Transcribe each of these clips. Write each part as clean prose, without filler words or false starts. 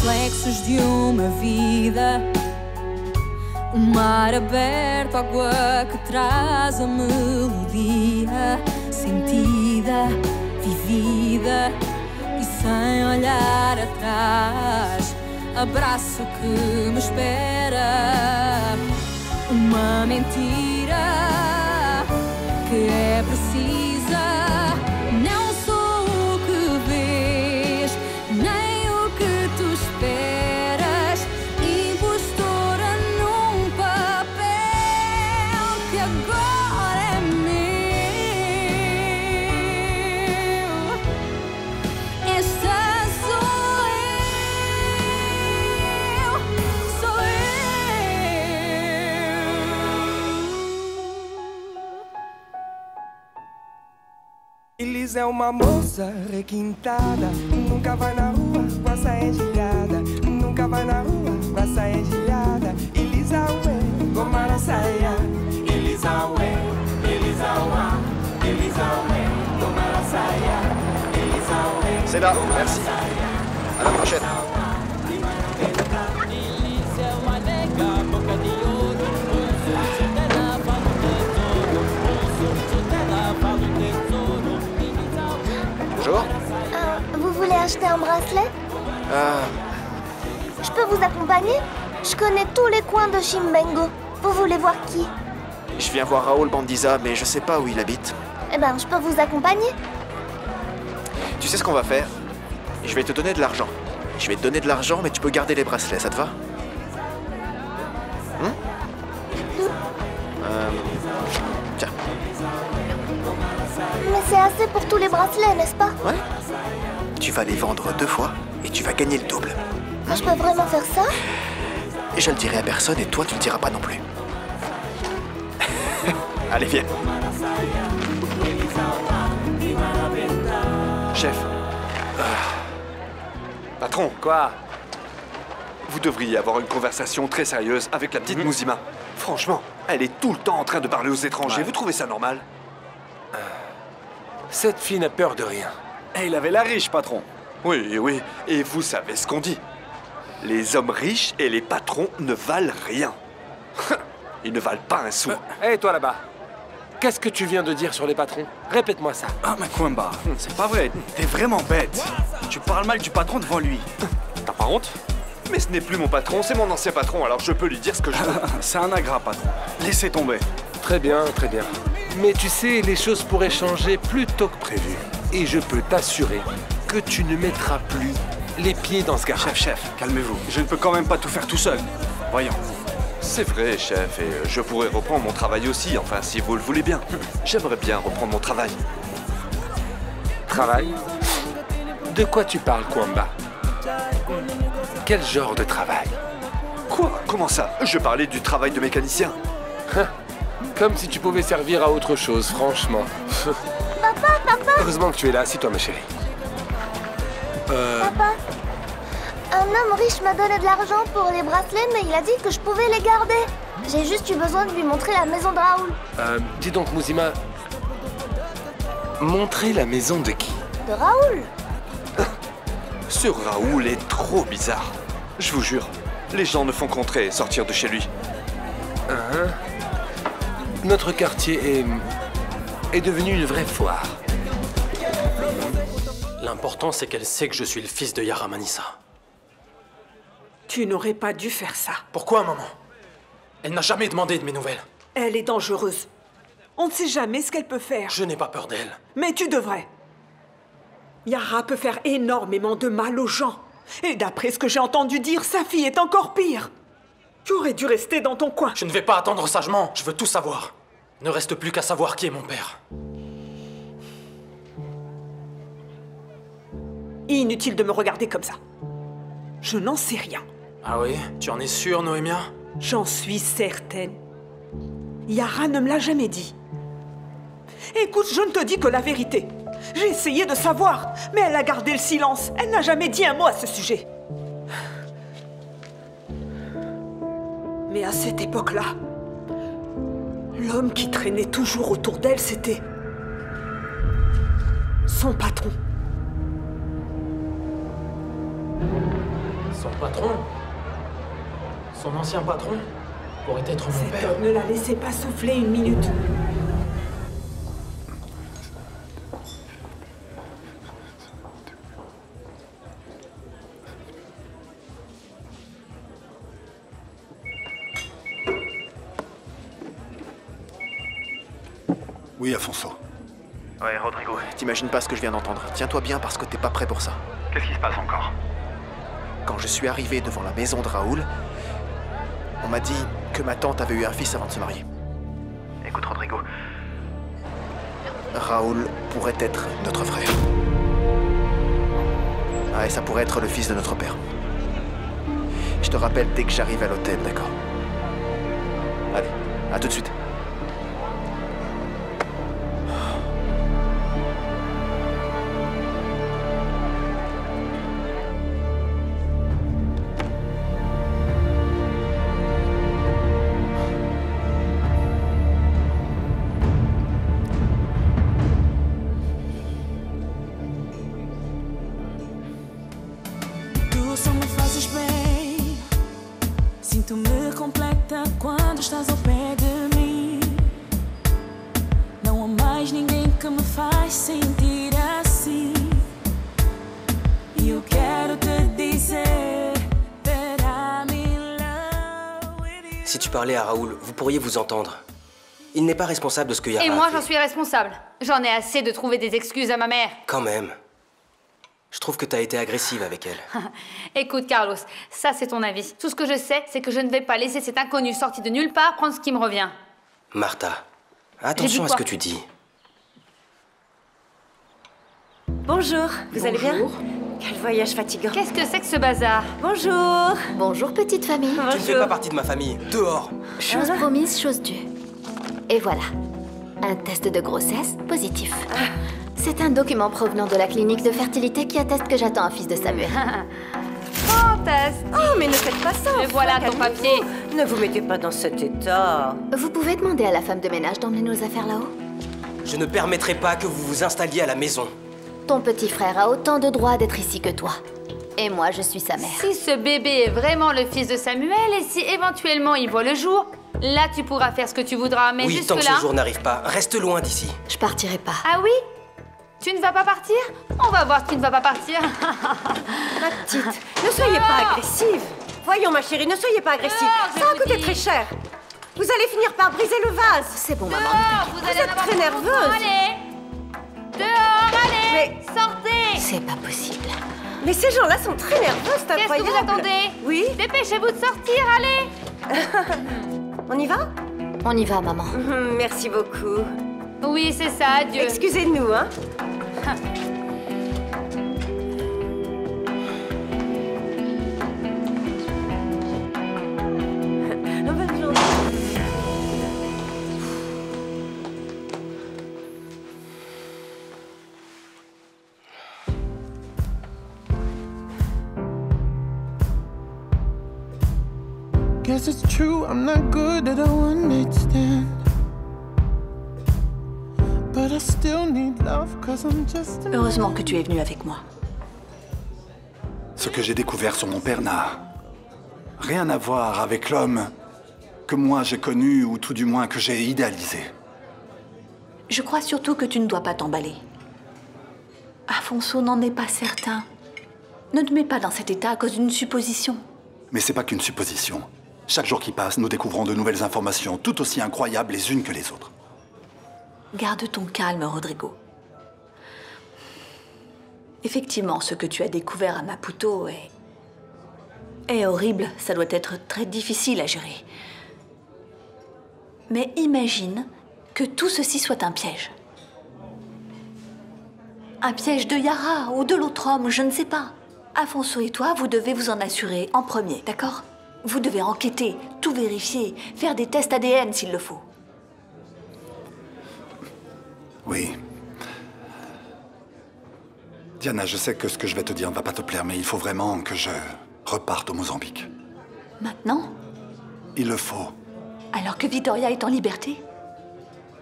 reflexos de uma vida. O mar aberto, água que traz a melodia sentida, vivida e sem olhar atrás. Abraço que me espera. Uma mentira que é precisa. Não sou o que vês, nem o que tu esperas. Impostora num papel que agora é meu. Esta sou eu, sou eu. Elis é uma moça requintada, nunca vai na rua com a saia engelhada, nunca vai na rua com a saia engelhada. Elisa ué, tomar a saia. Elisa ué, Elisa uá, Elisa ué, tomar a saia. Elisa ué. C'est là, merci. À la prochaine. Bonjour. Vous voulez acheter un bracelet? Je peux vous accompagner? Je connais tous les coins de Chimbengo. Vous voulez voir qui? Je viens voir Raoul Bandiza, mais je sais pas où il habite. Eh ben, je peux vous accompagner? Tu sais ce qu'on va faire? Je vais te donner de l'argent. Je vais te donner de l'argent, mais tu peux garder les bracelets, ça te va? Tiens. Mais c'est assez pour tous les bracelets, n'est-ce pas? Ouais. Tu vas les vendre 2 fois et tu vas gagner le double. Je peux vraiment faire ça? Et je le dirai à personne et toi tu le diras pas non plus. Allez, viens. Chef. Patron. Quoi? Vous devriez avoir une conversation très sérieuse avec la petite Mouzima. Franchement, elle est tout le temps en train de parler aux étrangers. Ouais. Vous trouvez ça normal? Cette fille n'a peur de rien. Il avait la riche, patron. Oui, oui. Et vous savez ce qu'on dit. Les hommes riches et les patrons ne valent rien. Ils ne valent pas un sou. Hé, toi là-bas. Qu'est-ce que tu viens de dire sur les patrons? Répète-moi ça. Ah, mais Kwamba, c'est pas vrai. T'es vraiment bête. Tu parles mal du patron devant lui. T'as pas honte? Mais ce n'est plus mon patron, c'est mon ancien patron, alors je peux lui dire ce que je veux. C'est un ingrat, patron. Laissez tomber. Très bien, très bien. Mais tu sais, les choses pourraient changer plus tôt que prévu. Et je peux t'assurer que tu ne mettras plus les pieds dans ce garage. Chef, calmez-vous. Je ne peux quand même pas tout faire tout seul. Voyons. C'est vrai, chef, et je pourrais reprendre mon travail aussi, enfin, si vous le voulez bien. J'aimerais bien reprendre mon travail. Travail? De quoi tu parles, Kwamba? Quel genre de travail? Quoi? Comment ça? Je parlais du travail de mécanicien. Comme si tu pouvais servir à autre chose, franchement. Papa! Heureusement que tu es là, assis-toi, ma chérie. Papa, un homme riche m'a donné de l'argent pour les bracelets, mais il a dit que je pouvais les garder. J'ai juste eu besoin de lui montrer la maison de Raoul. Dis donc, Mouzima. Montrer la maison de qui? De Raoul? Ce Raoul est trop bizarre. Je vous jure, les gens ne font qu'entrer et sortir de chez lui. Notre quartier est devenu une vraie foire. L'important, c'est qu'elle sait que je suis le fils de Yara Manissa. Tu n'aurais pas dû faire ça. Pourquoi, maman? Elle n'a jamais demandé de mes nouvelles. Elle est dangereuse. On ne sait jamais ce qu'elle peut faire. Je n'ai pas peur d'elle. Mais tu devrais. Yara peut faire énormément de mal aux gens. Et d'après ce que j'ai entendu dire, sa fille est encore pire. Tu aurais dû rester dans ton coin. Je ne vais pas attendre sagement. Je veux tout savoir. Ne reste plus qu'à savoir qui est mon père. Inutile de me regarder comme ça. Je n'en sais rien. Ah oui? Tu en es sûre, Noémia? J'en suis certaine. Yara ne me l'a jamais dit. Écoute, je ne te dis que la vérité. J'ai essayé de savoir, mais elle a gardé le silence. Elle n'a jamais dit un mot à ce sujet. Mais à cette époque-là, l'homme qui traînait toujours autour d'elle, c'était son patron. Son patron, son ancien patron, pourrait être mon Cet père. homme, ne la laissez pas souffler une minute. Oui, Afonso. Ouais, Rodrigo, t'imagines pas ce que je viens d'entendre. Tiens-toi bien parce que t'es pas prêt pour ça. Qu'est-ce qui se passe encore? Quand je suis arrivé devant la maison de Raoul, on m'a dit que ma tante avait eu un fils avant de se marier. Écoute, Rodrigo. Raoul pourrait être notre frère. Ah, et ça pourrait être le fils de notre père. Je te rappelle dès que j'arrive à l'hôtel, d'accord? Allez, à tout de suite. Tu só me fazes bem. Sinto-me completa quando estás ao pé de mim. Não há mais ninguém que me faz sentir assim. E eu quero te dizer that I'm in love with you. Si tu parlais à Raoul, vous pourriez vous entendre. Il n'est pas responsable de ce que Yara Et moi, a fait. j'en suis responsable. J'en ai assez de trouver des excuses à ma mère. Quand même. Je trouve que t'as été agressive avec elle. Écoute, Carlos, ça c'est ton avis. Tout ce que je sais, c'est que je ne vais pas laisser cet inconnu sorti de nulle part prendre ce qui me revient. Martha, attention à ce que tu dis. Bonjour, vous allez bien? Quel voyage fatigant. Qu'est-ce que c'est que ce bazar? Bonjour. Bonjour, petite famille. Tu ne fais pas partie de ma famille. Dehors. Chose promise, chose due. Et voilà. Un test de grossesse positif. C'est un document provenant de la clinique de fertilité qui atteste que j'attends un fils de Samuel. Fantastique. Oh, mais ne faites pas ça. Et voilà ton papier. Ne vous mettez pas dans cet état. Vous pouvez demander à la femme de ménage d'emmener nos affaires là-haut? Je ne permettrai pas que vous vous installiez à la maison. Ton petit frère a autant de droits d'être ici que toi. Et moi, je suis sa mère. Si ce bébé est vraiment le fils de Samuel et si éventuellement il voit le jour, là tu pourras faire ce que tu voudras. Mais Oui, tant que jusque-là... ce jour n'arrive pas, reste loin d'ici. Je partirai pas. Ah oui? Tu ne vas pas partir? On va voir que tu ne vas pas partir. Ma petite, ne soyez pas agressive. Voyons, ma chérie, ne soyez pas agressive. Ça a coûté très cher. Vous allez finir par briser le vase. C'est bon, maman. Dehors, vous allez en êtes avoir très pour nerveuse. longtemps. Allez. Dehors, allez. Sortez. C'est pas possible. Mais ces gens-là sont très nerveux, c'est Qu'est-ce que incroyable. vous attendez? Oui. Dépêchez-vous de sortir, allez. On y va? On y va, maman. Merci beaucoup. Oui, c'est ça, adieu. Excusez-nous, hein. Bonne journée. Guess it's true, I'm not good at a one-night stand. But I still need love, 'cause I'm just a Heureusement que tu es venu avec moi. Ce que j'ai découvert sur mon père n'a rien à voir avec l'homme que moi j'ai connu, ou tout du moins que j'ai idéalisé. Je crois surtout que tu ne dois pas t'emballer. Afonso n'en est pas certain. Ne te mets pas dans cet état à cause d'une supposition. Mais c'est pas qu'une supposition. Chaque jour qui passe, nous découvrons de nouvelles informations, tout aussi incroyables les unes que les autres. Garde ton calme, Rodrigo. Effectivement, ce que tu as découvert à Maputo est horrible. Ça doit être très difficile à gérer. Mais imagine que tout ceci soit un piège. Un piège de Yara ou de l'autre homme, je ne sais pas. Afonso et toi, vous devez vous en assurer en premier, d'accord? Vous devez enquêter, tout vérifier, faire des tests ADN s'il le faut. Oui. Diana, je sais que ce que je vais te dire ne va pas te plaire, mais il faut vraiment que je reparte au Mozambique. Maintenant? Il le faut. Alors que Vittoria est en liberté?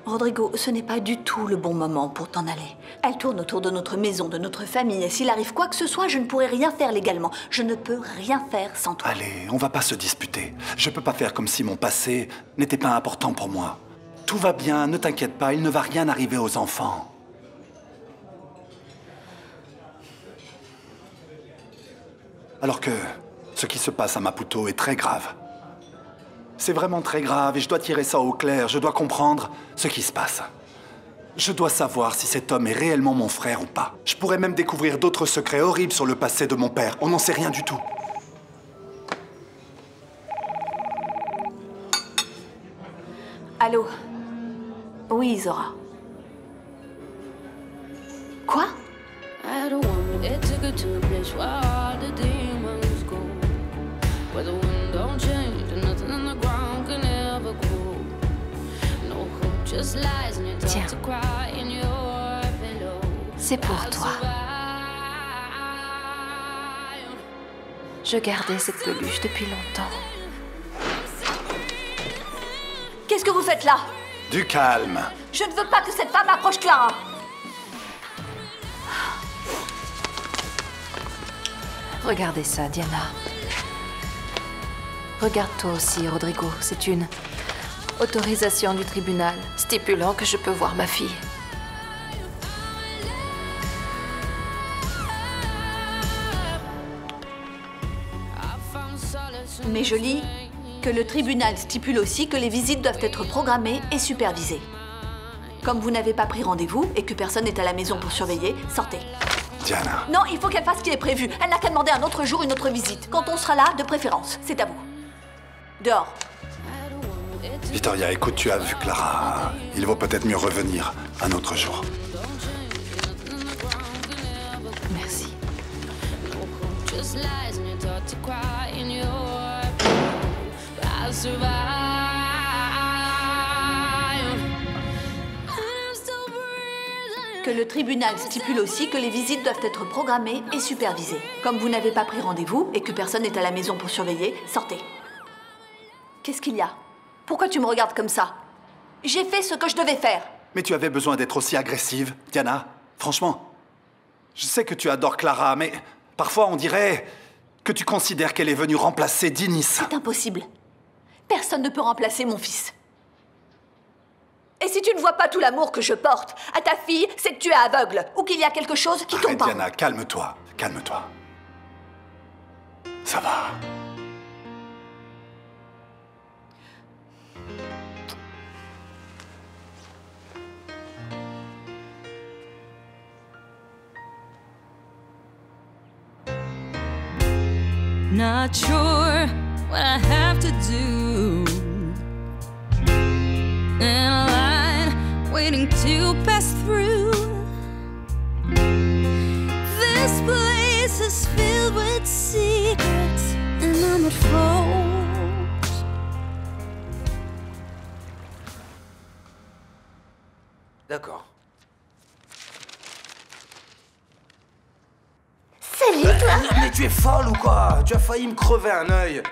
Rodrigo, ce n'est pas du tout le bon moment pour t'en aller. Elle tourne autour de notre maison, de notre famille, et s'il arrive quoi que ce soit, je ne pourrai rien faire légalement. Je ne peux rien faire sans toi. Allez, on va pas se disputer. Je peux pas faire comme si mon passé n'était pas important pour moi. Tout va bien, ne t'inquiète pas, il ne va rien arriver aux enfants. Alors que ce qui se passe à Maputo est très grave. C'est vraiment très grave et je dois tirer ça au clair. Je dois comprendre ce qui se passe. Je dois savoir si cet homme est réellement mon frère ou pas. Je pourrais même découvrir d'autres secrets horribles sur le passé de mon père. On n'en sait rien du tout. Allô? Oui, Zora. Quoi? Tiens, c'est pour toi. Je gardais cette peluche depuis longtemps. Qu'est-ce que vous faites là? Du calme. Je ne veux pas que cette femme approche Clara. Regardez ça, Diana. Regarde-toi aussi, Rodrigo. C'est une autorisation du tribunal stipulant que je peux voir ma fille. Mais je lis que le tribunal stipule aussi que les visites doivent être programmées et supervisées. Comme vous n'avez pas pris rendez-vous et que personne n'est à la maison pour surveiller, sortez. Diana. Non, il faut qu'elle fasse ce qui est prévu. Elle n'a qu'à demander un autre jour une autre visite. Quand on sera là, de préférence. C'est à vous. Dehors. Victoria, écoute, tu as vu Clara. Il vaut peut-être mieux revenir un autre jour. Merci. Que le tribunal stipule aussi que les visites doivent être programmées et supervisées. Comme vous n'avez pas pris rendez-vous et que personne n'est à la maison pour surveiller, sortez. Qu'est-ce qu'il y a? Pourquoi tu me regardes comme ça? J'ai fait ce que je devais faire. Mais tu avais besoin d'être aussi agressive, Diana. Franchement. Je sais que tu adores Clara, mais parfois on dirait que tu considères qu'elle est venue remplacer Dinis. C'est impossible. Personne ne peut remplacer mon fils. Et si tu ne vois pas tout l'amour que je porte à ta fille, c'est que tu es aveugle ou qu'il y a quelque chose qui tombe pas. Diana, calme-toi. Calme-toi. Ça va. Not sure what I have to do. In a line waiting to pass through. This place is filled with secrets and I'm at fault. D'accord. Salut, toi. Mais tu es folle ou quoi? Tu as failli me crever un œil.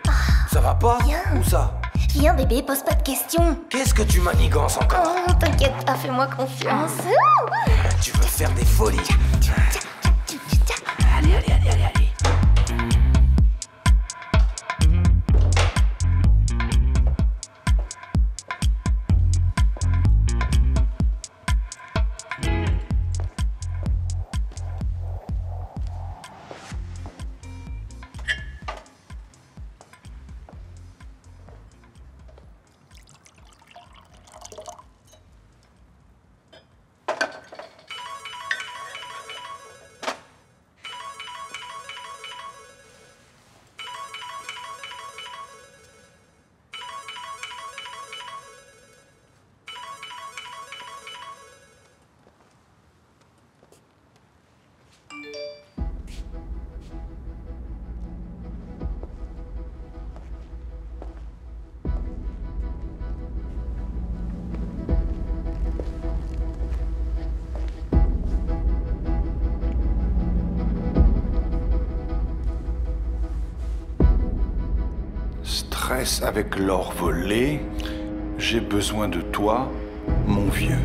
Ça va pas? Viens. Où ça? Viens, bébé, pose pas de questions. Qu'est-ce que tu manigances encore? Oh, t'inquiète pas, fais-moi confiance. Tu veux faire des folies? Allez, allez, allez, allez, allez. Avec l'or volé, j'ai besoin de toi mon vieux.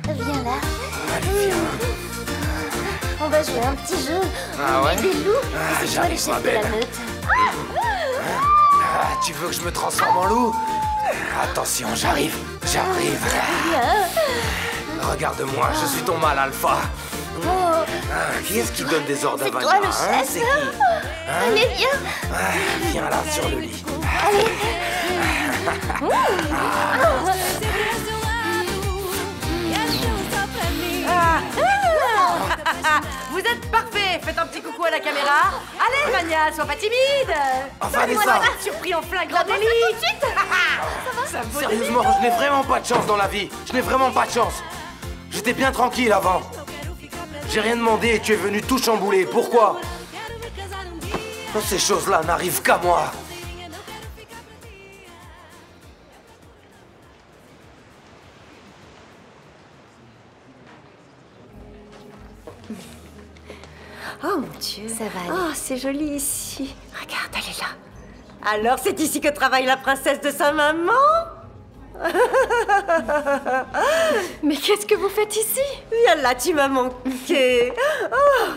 Viens là. Allez, viens. On va jouer un petit jeu. Ah ouais? Des loups. Ah, C'est toi le j'arrive, chef ma de la belle. meute. Ah, tu veux que je me transforme en loup? Attention, j'arrive. J'arrive. Viens. Regarde-moi, je suis ton mâle alpha. Oh. Ah, qui est-ce qui donne des ordres à C'est Vania? toi le Hein, chef. c'est qui? Allez, viens. Ah, viens là, sur le lit. Allez. Vous êtes parfait. Faites un petit coucou à la caméra. Allez, Vania, sois pas timide. Enfin, les Voilà, ça. surpris en flagrant délit. Sérieusement, je n'ai vraiment pas de chance dans la vie. Je n'ai vraiment pas de chance. J'étais bien tranquille avant. J'ai rien demandé et tu es venu tout chambouler. Pourquoi? Ces choses-là n'arrivent qu'à moi. Oh mon Dieu. Ça va aller. Oh, c'est joli ici. Regarde, elle est là. Alors, c'est ici que travaille la princesse de sa maman? Mais qu'est-ce que vous faites ici? Viens là, tu m'as manqué. Oh.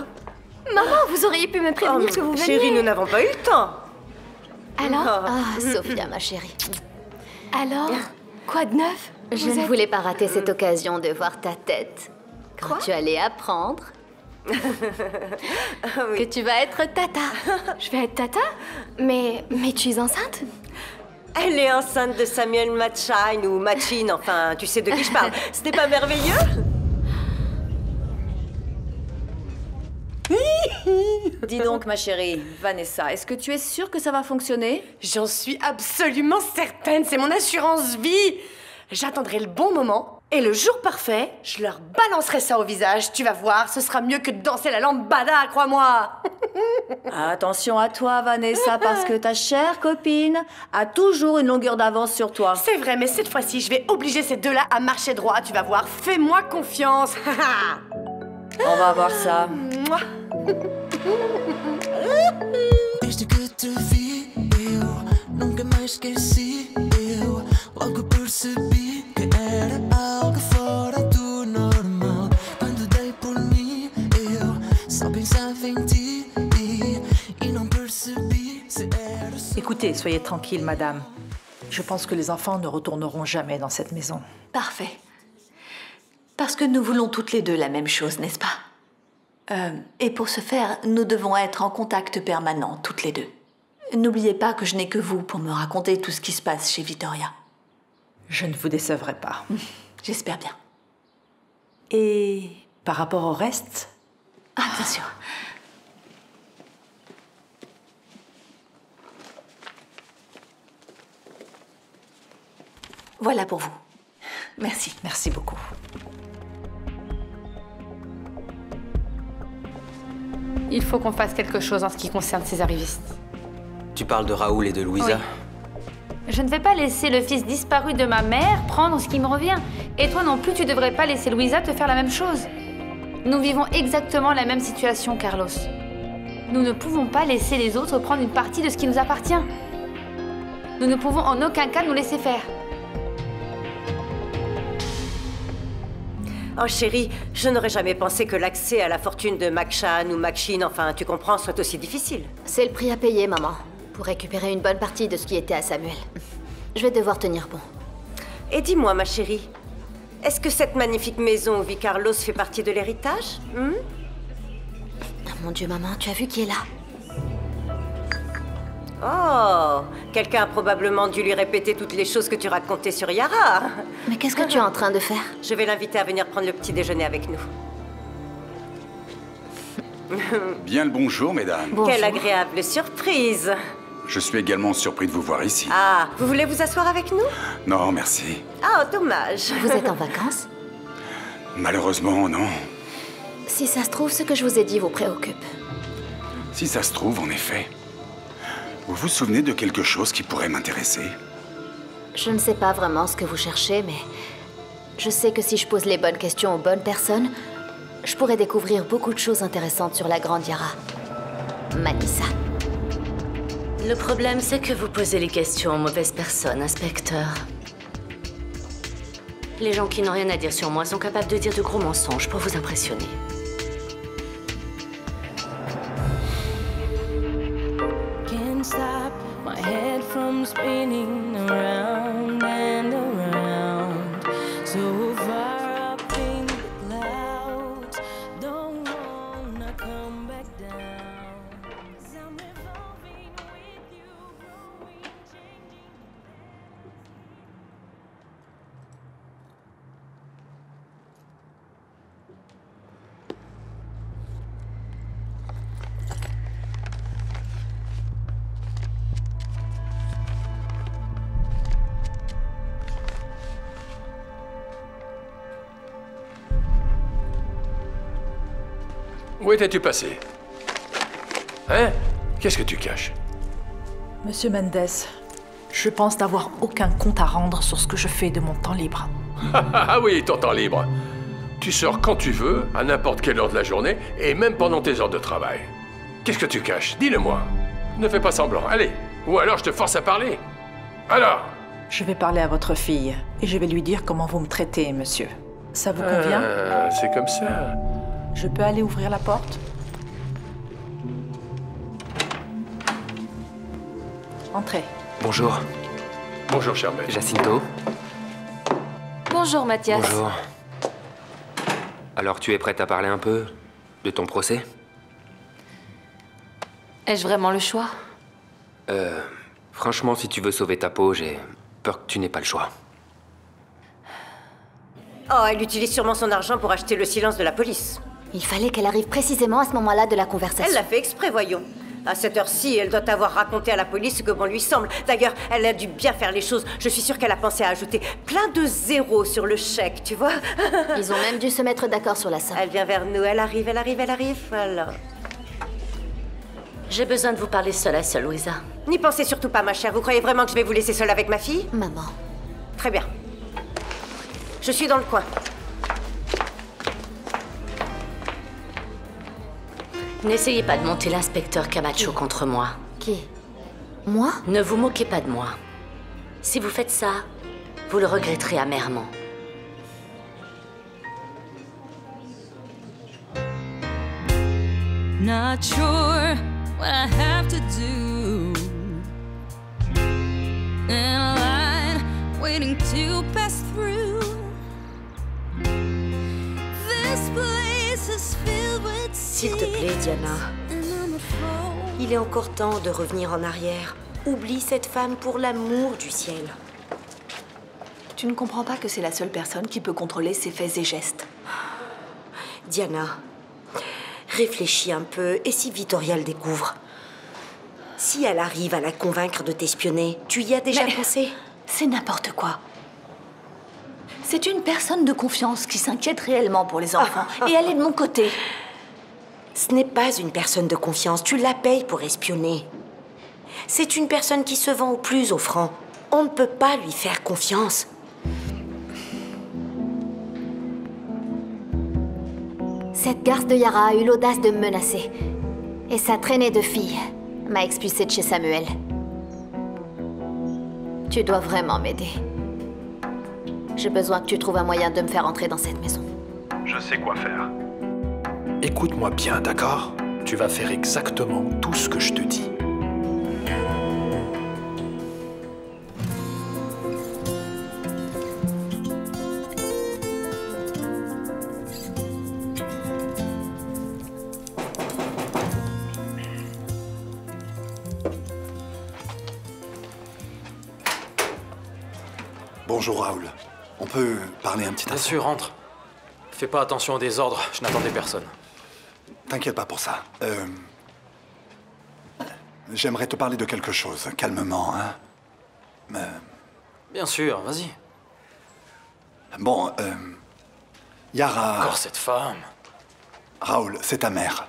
Maman, vous auriez pu me prévenir que vous veniez. Chérie, nous n'avons pas eu le temps. Alors? Oh. Ah, Sophia, ma chérie. Alors? Quoi de neuf? Je ne voulais pas rater cette occasion de voir ta tête. Quand tu allais apprendre que tu vas être tata. Je vais être tata? Mais tu es enceinte? Elle est enceinte de Samuel Matchine ou Matchine, enfin, tu sais de qui je parle. Ce n'est pas merveilleux? Dis donc, ma chérie, Vanessa, est-ce que tu es sûre que ça va fonctionner? J'en suis absolument certaine, c'est mon assurance vie. J'attendrai le bon moment et le jour parfait, je leur balancerai ça au visage. Tu vas voir, ce sera mieux que de danser la lambada, crois-moi. Attention à toi, Vanessa, parce que ta chère copine a toujours une longueur d'avance sur toi. C'est vrai, mais cette fois-ci, je vais obliger ces deux-là à marcher droit. Tu vas voir, fais-moi confiance. On va voir ça. Mouah. Desde que te vi, eu nunca mais esqueci. Eu logo percebi que era algo fora do normal. Quando dei por mim, eu só pensava em ti e não percebi se era só. Écoutez, soyez tranquille, madame. Je pense que les enfants ne retourneront jamais dans cette maison. Parfait. Parce que nous voulons toutes les deux la même chose, n'est-ce pas? Et pour ce faire, nous devons être en contact permanent, toutes les deux. N'oubliez pas que je n'ai que vous pour me raconter tout ce qui se passe chez Victoria. Je ne vous décevrai pas. J'espère bien. Et par rapport au reste? Ah, bien sûr. Voilà pour vous. Merci. Merci beaucoup. Il faut qu'on fasse quelque chose en ce qui concerne ces arrivistes. Tu parles de Raoul et de Louisa? Oui. Je ne vais pas laisser le fils disparu de ma mère prendre ce qui me revient. Et toi non plus, tu devrais pas laisser Louisa te faire la même chose. Nous vivons exactement la même situation, Carlos. Nous ne pouvons pas laisser les autres prendre une partie de ce qui nous appartient. Nous ne pouvons en aucun cas nous laisser faire. Oh chérie, je n'aurais jamais pensé que l'accès à la fortune de Macshan ou Machin, enfin tu comprends, soit aussi difficile. C'est le prix à payer, maman, pour récupérer une bonne partie de ce qui était à Samuel. Je vais devoir tenir bon. Et dis-moi ma chérie, est-ce que cette magnifique maison où vit Carlos fait partie de l'héritage? Oh, mon Dieu, maman, tu as vu qui est là? Oh, quelqu'un a probablement dû lui répéter toutes les choses que tu racontais sur Yara. Mais qu'est-ce que tu es en train de faire? Je vais l'inviter à venir prendre le petit déjeuner avec nous. Bien le bonjour, mesdames. Bonjour. Quelle agréable surprise. Je suis également surpris de vous voir ici. Ah, vous voulez vous asseoir avec nous? Non, merci. Ah, dommage. Vous êtes en vacances? Malheureusement, non. Si ça se trouve, ce que je vous ai dit vous préoccupe. Si ça se trouve, en effet. Vous vous souvenez de quelque chose qui pourrait m'intéresser? Je ne sais pas vraiment ce que vous cherchez, mais Je sais que si je pose les bonnes questions aux bonnes personnes, je pourrais découvrir beaucoup de choses intéressantes sur la grande Yara. Manissa. Le problème, c'est que vous posez les questions aux mauvaises personnes, inspecteur. Les gens qui n'ont rien à dire sur moi sont capables de dire de gros mensonges pour vous impressionner. Can't stop my head from spinning around and around. So far up in the clouds, don't wanna come back down. 'Cause I'm evolving with you, growing, changing. Où étais-tu passé? Hein? Qu'est-ce que tu caches? Monsieur Mendes, je pense n'avoir aucun compte à rendre sur ce que je fais de mon temps libre. Ah oui, ton temps libre. Tu sors quand tu veux, à n'importe quelle heure de la journée, et même pendant tes heures de travail. Qu'est-ce que tu caches? Dis-le-moi. Ne fais pas semblant, allez. Ou alors je te force à parler. Alors? Je vais parler à votre fille, et je vais lui dire comment vous me traitez, monsieur. Ça vous convient? C'est comme ça. Je peux aller ouvrir la porte? Entrez. Bonjour. Bonjour, cher maître. Jacinto. Bonjour, Mathias. Bonjour. Alors, tu es prête à parler un peu de ton procès? Ai-je vraiment le choix? Franchement, si tu veux sauver ta peau, j'ai peur que tu n'aies pas le choix. Oh, elle utilise sûrement son argent pour acheter le silence de la police. Il fallait qu'elle arrive précisément à ce moment-là de la conversation. Elle l'a fait exprès, voyons. À cette heure-ci, elle doit avoir raconté à la police ce que bon lui semble. D'ailleurs, elle a dû bien faire les choses. Je suis sûre qu'elle a pensé à ajouter plein de zéros sur le chèque, tu vois. Ils ont même dû se mettre d'accord sur la somme. Elle vient vers nous, elle arrive. Alors... J'ai besoin de vous parler seule à seule, Louisa. N'y pensez surtout pas, ma chère. Vous croyez vraiment que je vais vous laisser seule avec ma fille? Maman. Très bien. Je suis dans le coin. N'essayez pas de monter l'inspecteur Camacho contre moi. Qui? Moi? Ne vous moquez pas de moi. Si vous faites ça, vous le regretterez amèrement. Not sure what I have to do. In a line waiting to pass through. This place is filled with S'il te plaît, Diana. Il est encore temps de revenir en arrière. Oublie cette femme pour l'amour du ciel. Tu ne comprends pas que c'est la seule personne qui peut contrôler ses faits et gestes. Diana, réfléchis un peu, et si Vittoria le découvre? Si elle arrive à la convaincre de t'espionner, tu y as déjà pensé? C'est n'importe quoi. C'est une personne de confiance qui s'inquiète réellement pour les enfants. Et elle est de mon côté. Ce n'est pas une personne de confiance. Tu la payes pour espionner. C'est une personne qui se vend au plus offrant. On ne peut pas lui faire confiance. Cette garce de Yara a eu l'audace de me menacer. Et sa traînée de filles m'a expulsée de chez Samuel. Tu dois vraiment m'aider. J'ai besoin que tu trouves un moyen de me faire entrer dans cette maison. Je sais quoi faire. Écoute-moi bien, d'accord? Tu vas faire exactement tout ce que je te dis. Bonjour Raoul. On peut parler un petit instant? Bien sûr, rentre. Fais pas attention aux désordres, je n'attendais personne. T'inquiète pas pour ça. J'aimerais te parler de quelque chose, calmement, hein. Bien sûr, vas-y. Bon, Yara... Encore cette femme. Raoul, c'est ta mère.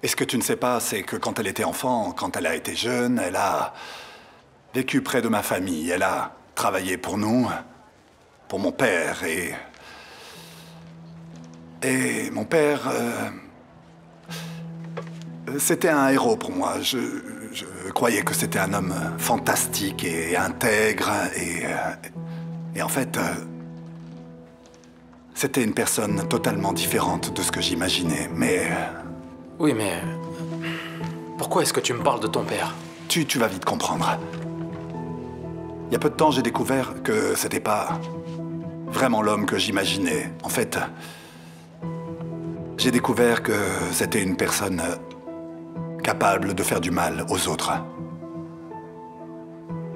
Et ce que tu ne sais pas, c'est que quand elle était enfant, quand elle a été jeune, elle a vécu près de ma famille. Elle a travaillé pour nous. pour mon père et mon père... c'était un héros pour moi. Je croyais que c'était un homme fantastique et intègre et en fait... c'était une personne totalement différente de ce que j'imaginais, mais... Oui, mais... pourquoi est-ce que tu me parles de ton père? Tu vas vite comprendre. Il y a peu de temps, j'ai découvert que c'était pas vraiment l'homme que j'imaginais. En fait, j'ai découvert que c'était une personne capable de faire du mal aux autres.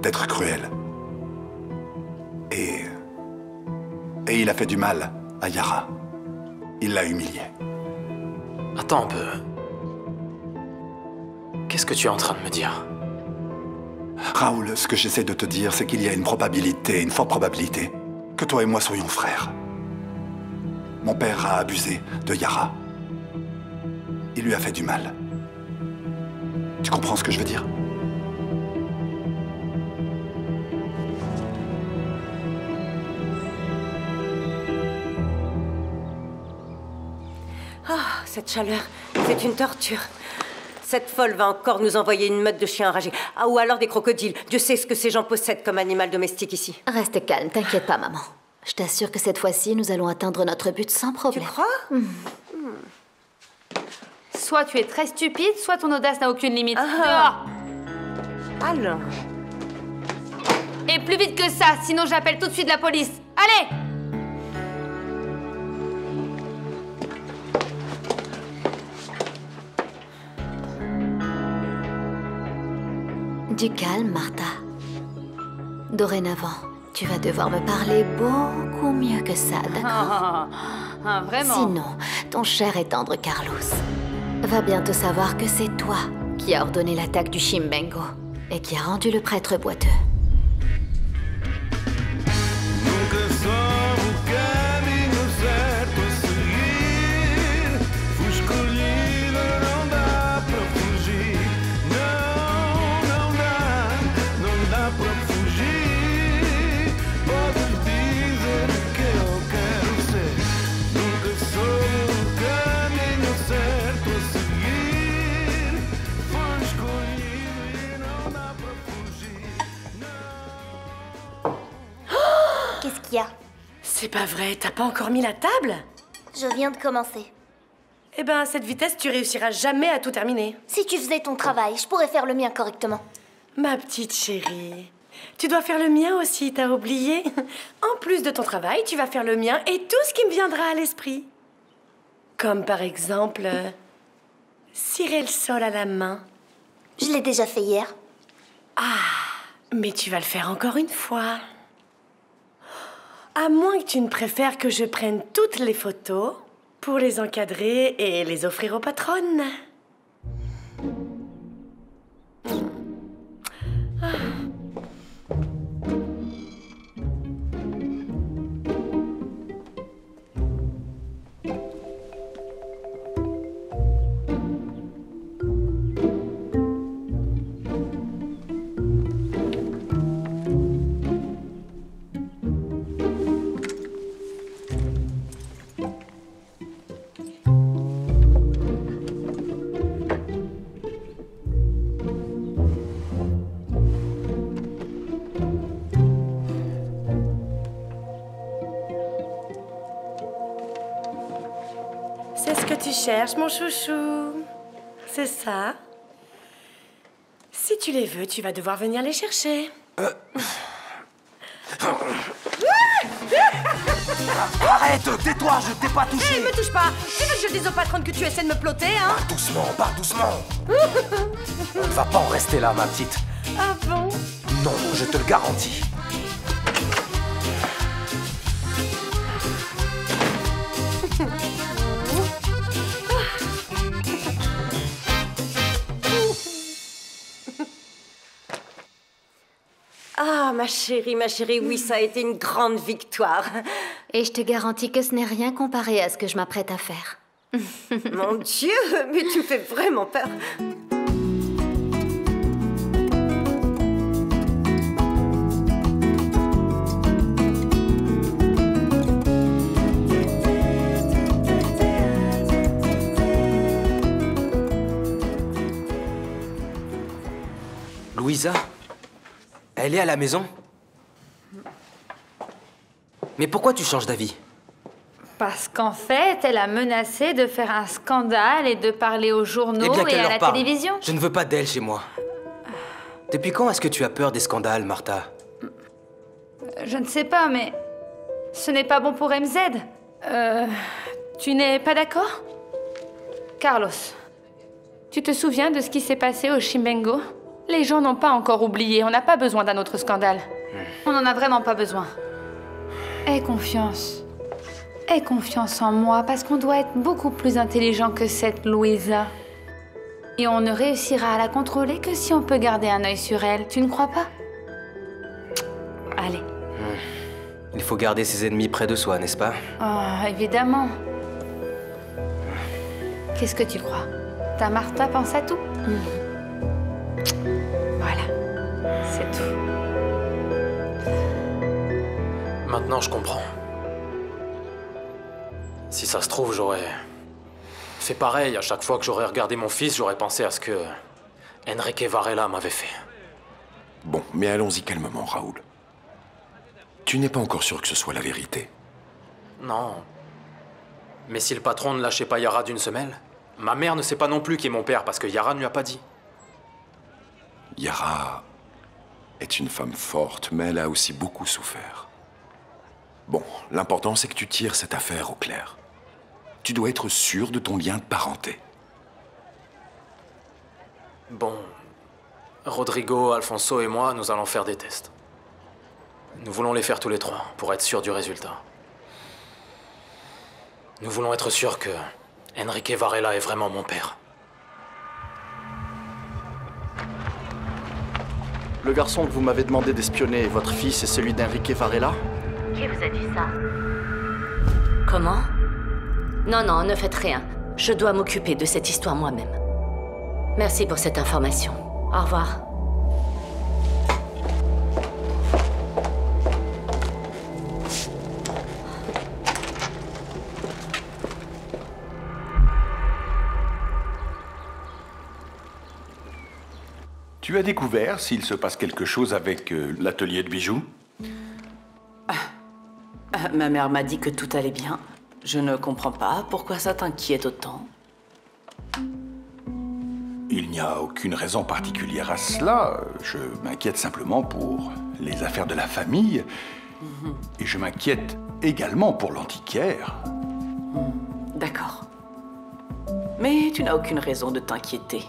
D'être cruel. Et il a fait du mal à Yara. Il l'a humiliée. Attends un peu. Qu'est-ce que tu es en train de me dire? Raoul, ce que j'essaie de te dire, c'est qu'il y a une probabilité, une forte probabilité, que toi et moi soyons frères. Mon père a abusé de Yara. Il lui a fait du mal. Tu comprends ce que je veux dire? Oh, cette chaleur, c'est une torture. Cette folle va encore nous envoyer une meute de chiens enragés. Ah, ou alors des crocodiles. Dieu sait ce que ces gens possèdent comme animal domestique ici. Reste calme, t'inquiète pas, maman. Je t'assure que cette fois-ci, nous allons atteindre notre but sans problème. Tu crois? Soit tu es très stupide, soit ton audace n'a aucune limite. Ah. Alors. Et plus vite que ça, sinon j'appelle tout de suite la police. Allez! Du calme, Martha. Dorénavant, tu vas devoir me parler beaucoup mieux que ça, d'accord? Vraiment? Sinon, ton cher et tendre Carlos va bientôt savoir que c'est toi qui as ordonné l'attaque du Chimbengo et qui a rendu le prêtre boiteux. Qu'est-ce qu'il y a? C'est pas vrai, t'as pas encore mis la table? Je viens de commencer. Eh ben, à cette vitesse, tu réussiras jamais à tout terminer. Si tu faisais ton travail, je pourrais faire le mien correctement. Ma petite chérie, tu dois faire le mien aussi, t'as oublié? En plus de ton travail, tu vas faire le mien et tout ce qui me viendra à l'esprit. Comme par exemple... cirer le sol à la main. Je l'ai déjà fait hier. Ah, mais tu vas le faire encore une fois. À moins que tu ne préfères que je prenne toutes les photos pour les encadrer et les offrir aux patronnes. C'est ce que tu cherches, mon chouchou. C'est ça. Si tu les veux, tu vas devoir venir les chercher. Arrête, tais-toi, je t'ai pas touché. Hé, me touche pas. Tu veux que je dise au patron que tu essaies de me plotter, hein? Pars doucement. On ne va pas en rester là, ma petite. Ah bon? Non, je te le garantis. Ah, ma chérie, oui, ça a été une grande victoire. Et je te garantis que ce n'est rien comparé à ce que je m'apprête à faire. Mon Dieu, mais tu me fais vraiment peur. Louisa? Elle est à la maison? Mais pourquoi tu changes d'avis? Parce qu'en fait, elle a menacé de faire un scandale et de parler aux journaux Eh bien, et qu'elle à leur la parle. télévision. Je ne veux pas d'elle chez moi. Depuis quand est-ce que tu as peur des scandales, Martha? Je ne sais pas, mais ce n'est pas bon pour MZ. Tu n'es pas d'accord? Carlos, tu te souviens de ce qui s'est passé au Chimbengo? Les gens n'ont pas encore oublié. On n'a pas besoin d'un autre scandale. On n'en a vraiment pas besoin. Aie confiance. Aie confiance en moi, parce qu'on doit être beaucoup plus intelligent que cette Louisa. Et on ne réussira à la contrôler que si on peut garder un œil sur elle. Tu ne crois pas? Allez. Il faut garder ses ennemis près de soi, n'est-ce pas? Oh, évidemment. Qu'est-ce que tu crois? Ta Martha pense à tout? Voilà. C'est tout. Maintenant, je comprends. Si ça se trouve, j'aurais fait pareil. À chaque fois que j'aurais regardé mon fils, j'aurais pensé à ce que Enrique Varela m'avait fait. Bon, mais allons-y calmement, Raoul. Tu n'es pas encore sûr que ce soit la vérité. Non. Mais si le patron ne lâchait pas Yara d'une semelle, ma mère ne sait pas non plus qui est mon père parce que Yara ne lui a pas dit. Yara est une femme forte, mais elle a aussi beaucoup souffert. Bon, l'important c'est que tu tires cette affaire au clair. Tu dois être sûr de ton lien de parenté. Bon, Rodrigo, Alfonso et moi, nous allons faire des tests. Nous voulons les faire tous les trois, pour être sûrs du résultat. Nous voulons être sûrs que Enrique Varela est vraiment mon père. Le garçon que vous m'avez demandé d'espionner, votre fils est celui d'Enrique Varela? Qui vous a dit ça? Comment? Non, non, ne faites rien. Je dois m'occuper de cette histoire moi-même. Merci pour cette information. Au revoir. Tu as découvert s'il se passe quelque chose avec l'atelier de bijoux? Ma mère m'a dit que tout allait bien. Je ne comprends pas pourquoi ça t'inquiète autant. Il n'y a aucune raison particulière à cela. Je m'inquiète simplement pour les affaires de la famille. Et je m'inquiète également pour l'antiquaire. D'accord. Mais tu n'as aucune raison de t'inquiéter.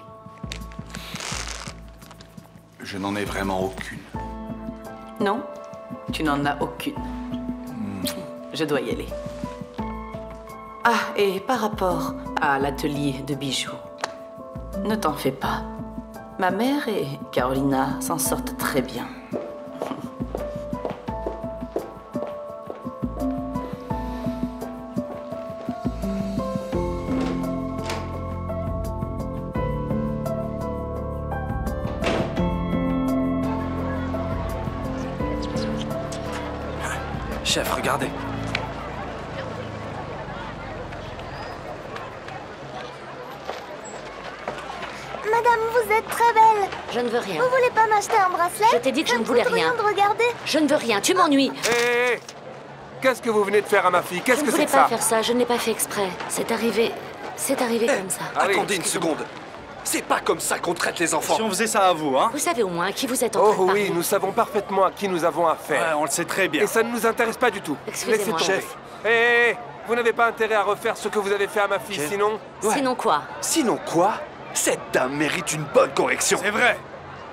Je n'en ai vraiment aucune. Non, tu n'en as aucune. Je dois y aller. Ah, et par rapport à l'atelier de bijoux, ne t'en fais pas. Ma mère et Carolina s'en sortent très bien. Chef, regardez. Madame, vous êtes très belle. Je ne veux rien. Vous voulez pas m'acheter un bracelet? Je t'ai dit que je ne voulais rien. De regarder. Je ne veux rien, tu m'ennuies. Hé, qu'est-ce que vous venez de faire à ma fille? Qu'est-ce Je que ne c'est voulais que pas ça? faire ça, je n'ai pas fait exprès. C'est arrivé comme ça. Attendez une seconde. C'est pas comme ça qu'on traite les enfants. Si on faisait ça à vous, hein? Vous savez au moins à qui vous êtes en train de Oh parler. oui, nous savons parfaitement à qui nous avons affaire. Ouais, on le sait très bien. Et ça ne nous intéresse pas du tout. Excusez-moi. Laissez tomber. Hé, vous n'avez pas intérêt à refaire ce que vous avez fait à ma fille, sinon... Sinon quoi? Sinon quoi? Cette dame mérite une bonne correction. C'est vrai.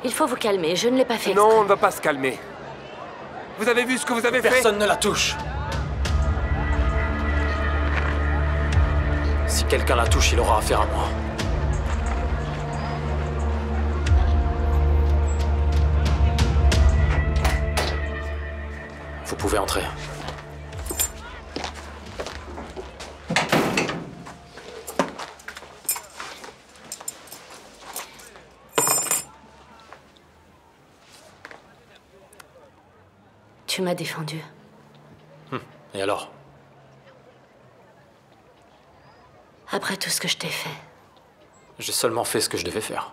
Il faut vous calmer, je ne l'ai pas fait Non, exprès. on ne va pas se calmer. Vous avez vu ce que vous avez fait? Personne ne la touche. Si quelqu'un la touche, il aura affaire à moi. Vous pouvez entrer. Tu m'as défendu. Et alors? Après tout ce que je t'ai fait. J'ai seulement fait ce que je devais faire.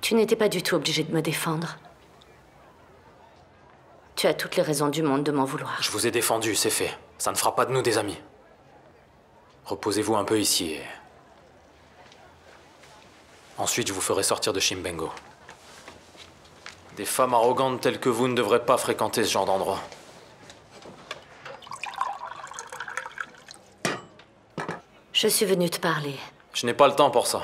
Tu n'étais pas du tout obligé de me défendre. Tu as toutes les raisons du monde de m'en vouloir. Je vous ai défendu, c'est fait. Ça ne fera pas de nous des amis. Reposez-vous un peu ici et... Ensuite, je vous ferai sortir de Chimbengo. Des femmes arrogantes telles que vous ne devraient pas fréquenter ce genre d'endroit. Je suis venue te parler. Je n'ai pas le temps pour ça.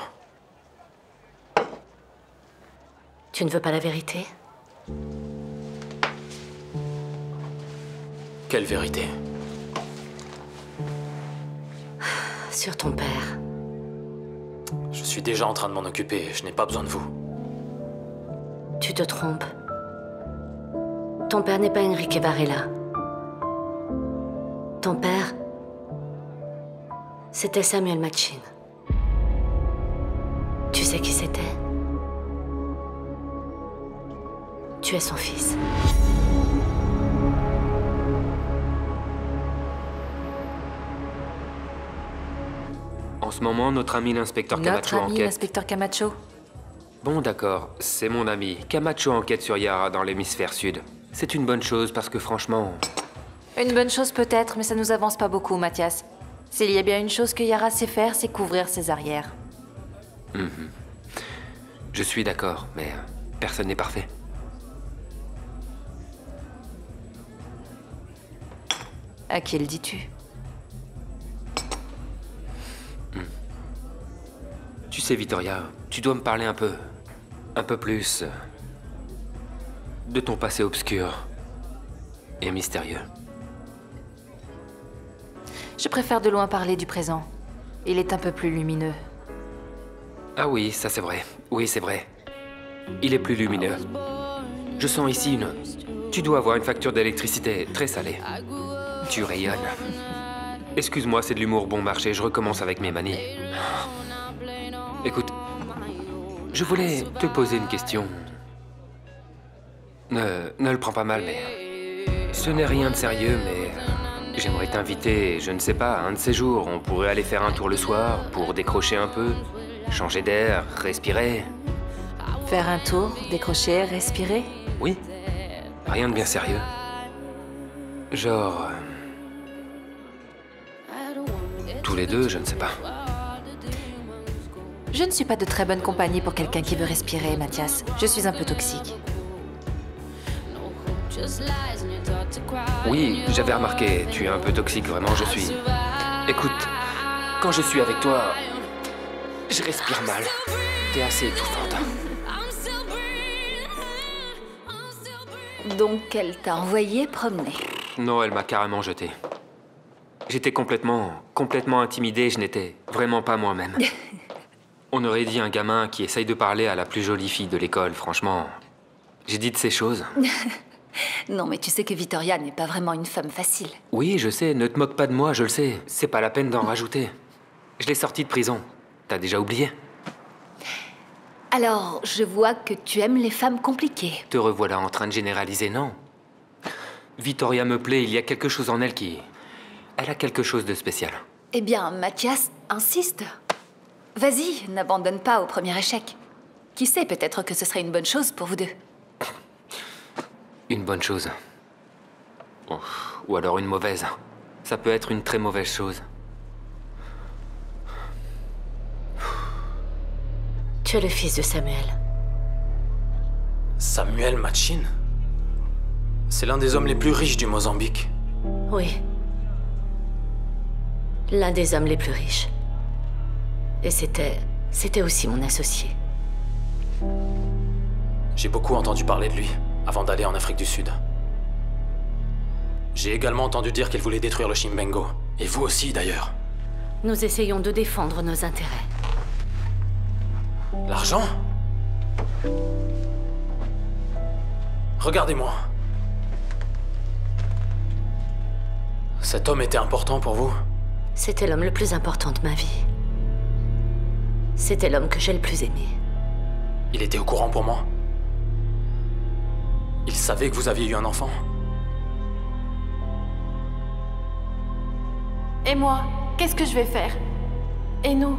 Tu ne veux pas la vérité? Quelle vérité? Sur ton père. Je suis déjà en train de m'en occuper, je n'ai pas besoin de vous. Tu te trompes. Ton père n'est pas Enrique Varela. Ton père, c'était Samuel Machin. Tu sais qui c'était? Tu es son fils. En ce moment, notre ami l'inspecteur Camacho enquête. Notre ami l'inspecteur Camacho? Bon, d'accord, c'est mon ami. Camacho enquête sur Yara dans l'hémisphère sud. C'est une bonne chose parce que franchement... Une bonne chose peut-être, mais ça nous avance pas beaucoup, Mathias. S'il y a bien une chose que Yara sait faire, c'est couvrir ses arrières. Je suis d'accord, mais personne n'est parfait. À qui le dis-tu? Tu sais, Victoria, tu dois me parler un peu plus de ton passé obscur et mystérieux. Je préfère de loin parler du présent. Il est un peu plus lumineux. Ah oui, ça c'est vrai. Oui, c'est vrai. Il est plus lumineux. Je sens ici une... Tu dois avoir une facture d'électricité très salée. Tu rayonnes. Excuse-moi, c'est de l'humour bon marché, je recommence avec mes manies. Écoute, je voulais te poser une question. Ne le prends pas mal, mais... Ce n'est rien de sérieux, mais... J'aimerais t'inviter, je ne sais pas, un de ces jours. On pourrait aller faire un tour le soir pour décrocher un peu, changer d'air, respirer. Faire un tour, décrocher, respirer? Oui. Rien de bien sérieux. Genre... Tous les deux, je ne sais pas. Je ne suis pas de très bonne compagnie pour quelqu'un qui veut respirer, Mathias. Je suis un peu toxique. Oui, j'avais remarqué. Tu es un peu toxique, vraiment, je suis... Écoute, quand je suis avec toi, je respire mal. T'es assez étouffante. Donc, elle t'a envoyé promener? Non, elle m'a carrément jeté. J'étais complètement intimidé, je n'étais vraiment pas moi-même. On aurait dit un gamin qui essaye de parler à la plus jolie fille de l'école, franchement. J'ai dit de ces choses. Non, mais tu sais que Victoria n'est pas vraiment une femme facile. Oui, je sais, ne te moque pas de moi, je le sais. C'est pas la peine d'en rajouter. Je l'ai sortie de prison. T'as déjà oublié? Alors, je vois que tu aimes les femmes compliquées. Te revoilà en train de généraliser, non? Victoria me plaît, il y a quelque chose en elle qui... Elle a quelque chose de spécial. Eh bien, Mathias insiste. Vas-y, n'abandonne pas au premier échec. Qui sait, peut-être que ce serait une bonne chose pour vous deux. Une bonne chose. Ou alors une mauvaise. Ça peut être une très mauvaise chose. Tu es le fils de Samuel. Samuel Machin? C'est l'un des hommes les plus riches du Mozambique. Oui. L'un des hommes les plus riches. Et c'était aussi mon associé. J'ai beaucoup entendu parler de lui, avant d'aller en Afrique du Sud. J'ai également entendu dire qu'il voulait détruire le Chimbengo. Et vous aussi, d'ailleurs. Nous essayons de défendre nos intérêts. L'argent? Regardez-moi. Cet homme était important pour vous? C'était l'homme le plus important de ma vie. C'était l'homme que j'ai le plus aimé. Il était au courant pour moi? Il savait que vous aviez eu un enfant? Et moi, qu'est-ce que je vais faire? Et nous?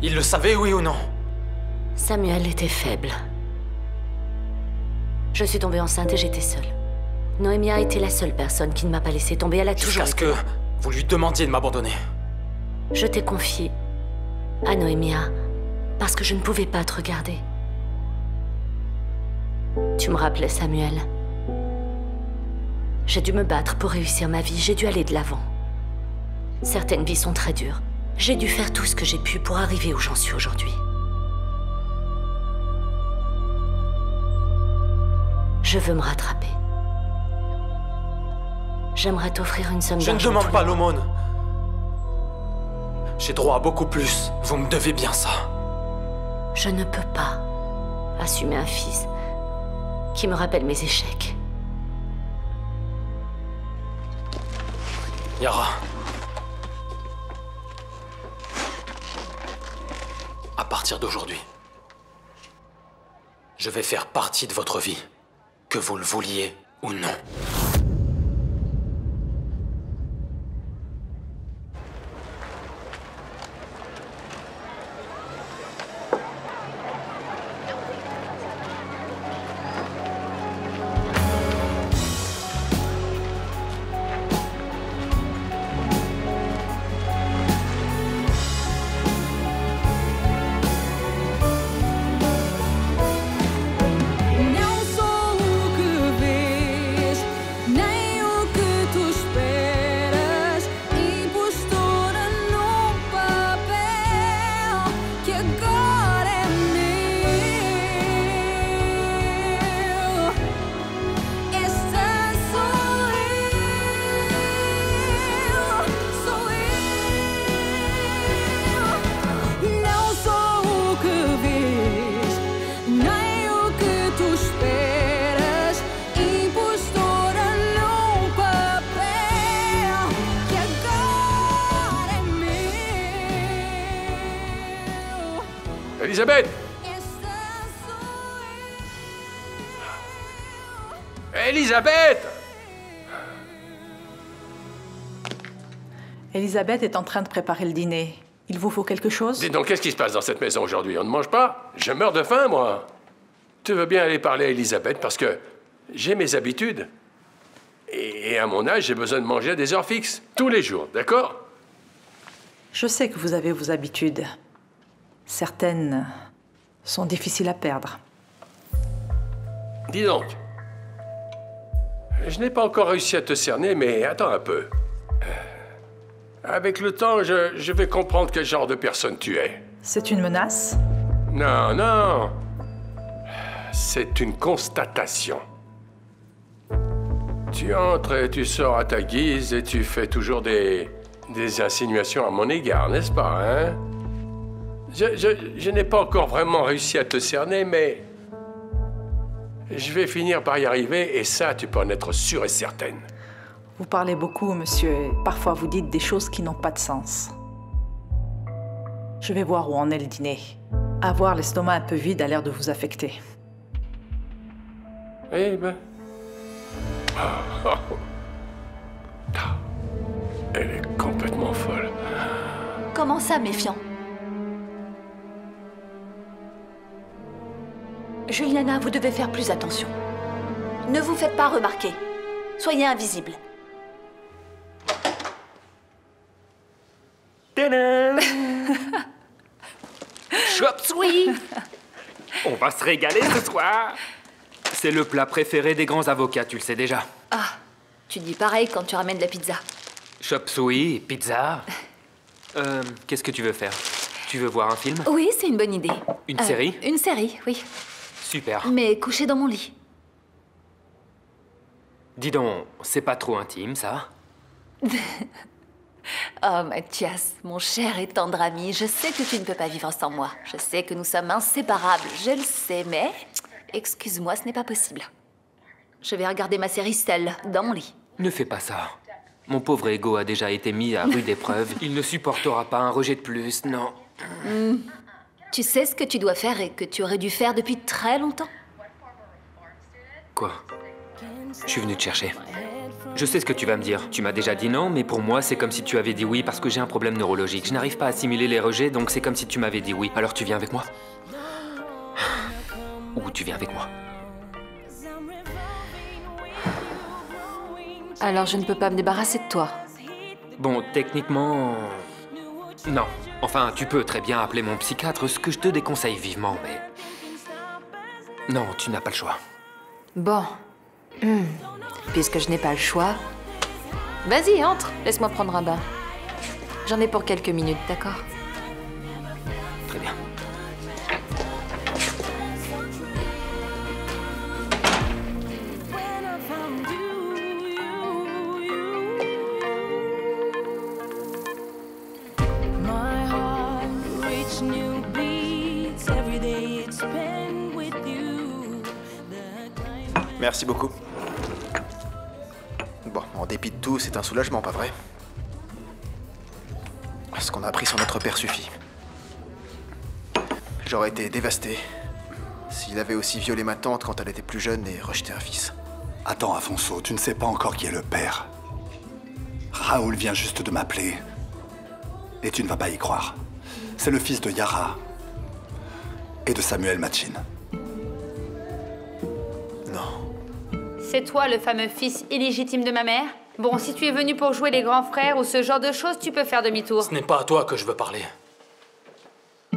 Il le savait, oui ou non? Samuel était faible. Je suis tombée enceinte et j'étais seule. Noémie a été la seule personne qui ne m'a pas laissée tomber. Elle a toujours Jusqu'à ce que vous lui demandiez de m'abandonner. Je t'ai confiée à Noémia parce que je ne pouvais pas te regarder. Tu me rappelais, Samuel. J'ai dû me battre pour réussir ma vie. J'ai dû aller de l'avant. Certaines vies sont très dures. J'ai dû faire tout ce que j'ai pu pour arriver où j'en suis aujourd'hui. Je veux me rattraper. J'aimerais t'offrir une somme d'argent. Je ne demande pas l'aumône. J'ai droit à beaucoup plus. Vous me devez bien ça. Je ne peux pas assumer un fils qui me rappelle mes échecs. Yara. À partir d'aujourd'hui, je vais faire partie de votre vie, que vous le vouliez ou non. Elisabeth! Elisabeth! Elisabeth est en train de préparer le dîner. Il vous faut quelque chose? Dis donc, qu'est-ce qui se passe dans cette maison aujourd'hui? On ne mange pas? Je meurs de faim, moi. Tu veux bien aller parler à Elisabeth parce que j'ai mes habitudes. Et à mon âge, j'ai besoin de manger à des heures fixes, tous les jours, d'accord? Je sais que vous avez vos habitudes. Certaines sont difficiles à perdre. Dis donc, je n'ai pas encore réussi à te cerner, mais attends un peu. Avec le temps, je vais comprendre quel genre de personne tu es. C'est une menace? Non, non. C'est une constatation. Tu entres et tu sors à ta guise et tu fais toujours des insinuations à mon égard, n'est-ce pas, hein? Je n'ai pas encore vraiment réussi à te cerner, mais je vais finir par y arriver et ça, tu peux en être sûre et certaine. Vous parlez beaucoup, monsieur, et parfois vous dites des choses qui n'ont pas de sens. Je vais voir où en est le dîner. Avoir l'estomac un peu vide a l'air de vous affecter. Eh ben... Elle est complètement folle. Comment ça, méfiant? Juliana, vous devez faire plus attention. Ne vous faites pas remarquer. Soyez invisible. Chop suey! On va se régaler ce soir! C'est le plat préféré des grands avocats, tu le sais déjà. Ah, tu dis pareil quand tu ramènes de la pizza. Chop suey, pizza. Qu'est-ce que tu veux faire? Tu veux voir un film? Oui, c'est une bonne idée. Une série? Une série, oui. Super. Mais couché dans mon lit. Dis donc, c'est pas trop intime, ça? Oh, Mathias, mon cher et tendre ami, je sais que tu ne peux pas vivre sans moi. Je sais que nous sommes inséparables, je le sais, mais... Excuse-moi, ce n'est pas possible. Je vais regarder ma série seule, dans mon lit. Ne fais pas ça. Mon pauvre ego a déjà été mis à rude épreuve. Il ne supportera pas un rejet de plus, non. Tu sais ce que tu dois faire et que tu aurais dû faire depuis très longtemps? Quoi? Je suis venu te chercher. Je sais ce que tu vas me dire. Tu m'as déjà dit non, mais pour moi, c'est comme si tu avais dit oui parce que j'ai un problème neurologique. Je n'arrive pas à assimiler les rejets, donc c'est comme si tu m'avais dit oui. Alors tu viens avec moi? Ou tu viens avec moi? Alors je ne peux pas me débarrasser de toi. Bon, techniquement... Non. Enfin, tu peux très bien appeler mon psychiatre, ce que je te déconseille vivement, mais... Non, tu n'as pas le choix. Bon. Puisque je n'ai pas le choix... Vas-y, entre. Laisse-moi prendre un bain. J'en ai pour quelques minutes, d'accord? Très bien. Merci beaucoup. Bon, en dépit de tout, c'est un soulagement, pas vrai? Ce qu'on a appris sur notre père suffit. J'aurais été dévasté s'il avait aussi violé ma tante quand elle était plus jeune et rejeté un fils. Attends, Afonso, tu ne sais pas encore qui est le père. Raoul vient juste de m'appeler. Et tu ne vas pas y croire. C'est le fils de Yara. Et de Samuel Machin. C'est toi le fameux fils illégitime de ma mère? Bon, si tu es venu pour jouer les grands frères ou ce genre de choses, tu peux faire demi-tour. Ce n'est pas à toi que je veux parler.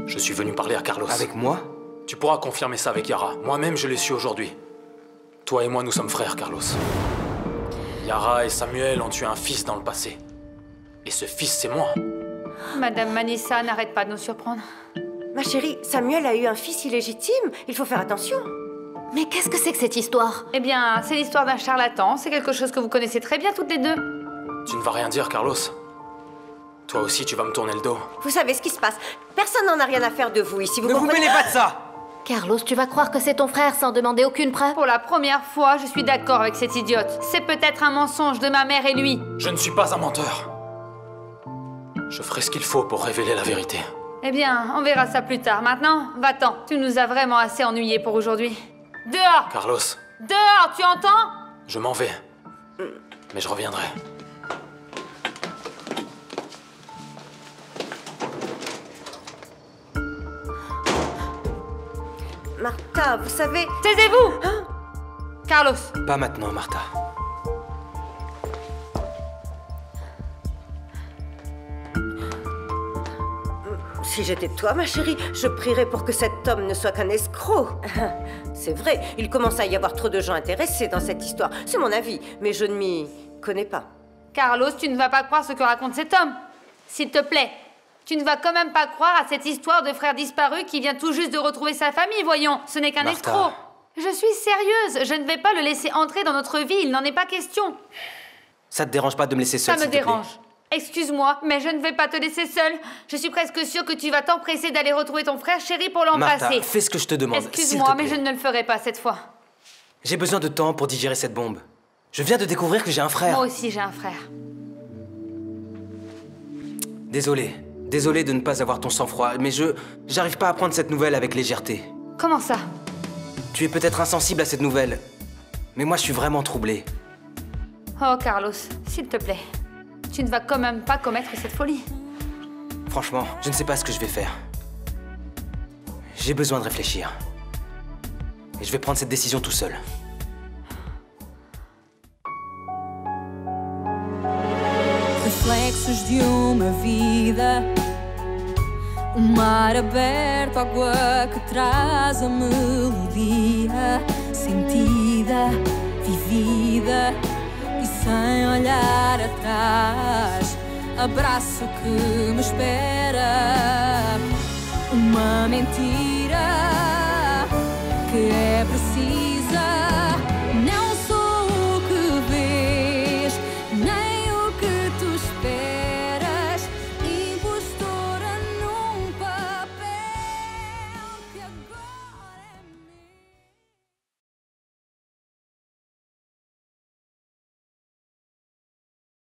Je suis venu parler à Carlos. Avec moi? Tu pourras confirmer ça avec Yara. Moi-même, je l'ai su aujourd'hui. Toi et moi, nous sommes frères, Carlos. Yara et Samuel ont eu un fils dans le passé. Et ce fils, c'est moi. Madame Manissa n'arrête pas de nous surprendre. Ma chérie, Samuel a eu un fils illégitime. Il faut faire attention. Mais qu'est-ce que c'est que cette histoire? Eh bien, c'est l'histoire d'un charlatan. C'est quelque chose que vous connaissez très bien toutes les deux. Tu ne vas rien dire, Carlos. Toi aussi, tu vas me tourner le dos. Vous savez ce qui se passe. Personne n'en a rien à faire de vous ici. Ne vous mêlez pas de ça! Carlos, tu vas croire que c'est ton frère sans demander aucune preuve? Pour la première fois, je suis d'accord avec cette idiote. C'est peut-être un mensonge de ma mère et lui. Je ne suis pas un menteur. Je ferai ce qu'il faut pour révéler la vérité. Eh bien, on verra ça plus tard. Maintenant, va-t'en. Tu nous as vraiment assez ennuyés pour aujourd'hui. Dehors! Carlos. Dehors, tu entends? Je m'en vais. Mais je reviendrai. Martha, vous savez... Taisez-vous! Hein? Carlos. Pas maintenant, Martha. Si j'étais toi, ma chérie, je prierais pour que cet homme ne soit qu'un escroc. C'est vrai, il commence à y avoir trop de gens intéressés dans cette histoire. C'est mon avis, mais je ne m'y connais pas. Carlos, tu ne vas pas croire ce que raconte cet homme. S'il te plaît, tu ne vas quand même pas croire à cette histoire de frère disparu qui vient tout juste de retrouver sa famille, voyons. Ce n'est qu'un escroc. Je suis sérieuse, je ne vais pas le laisser entrer dans notre vie, il n'en est pas question. Ça te dérange pas de me laisser seule, Ça me dérange. Excuse-moi, mais je ne vais pas te laisser seule. Je suis presque sûre que tu vas t'empresser d'aller retrouver ton frère chéri pour l'embrasser. Martha, fais ce que je te demande. Excuse-moi, mais je ne le ferai pas cette fois. J'ai besoin de temps pour digérer cette bombe. Je viens de découvrir que j'ai un frère. Moi aussi, j'ai un frère. Désolé. Désolé de ne pas avoir ton sang-froid, mais j'arrive pas à prendre cette nouvelle avec légèreté. Comment ça? Tu es peut-être insensible à cette nouvelle, mais moi je suis vraiment troublé. Oh, Carlos, s'il te plaît. Tu ne vas quand même pas commettre cette folie. Franchement, je ne sais pas ce que je vais faire. J'ai besoin de réfléchir. Et je vais prendre cette décision tout seul. Reflexos de uma vida, mar aberto, água que traz a melodia sentida, vivida e sem olhar atrás. Abraço que me espera, uma mentira que é precisa.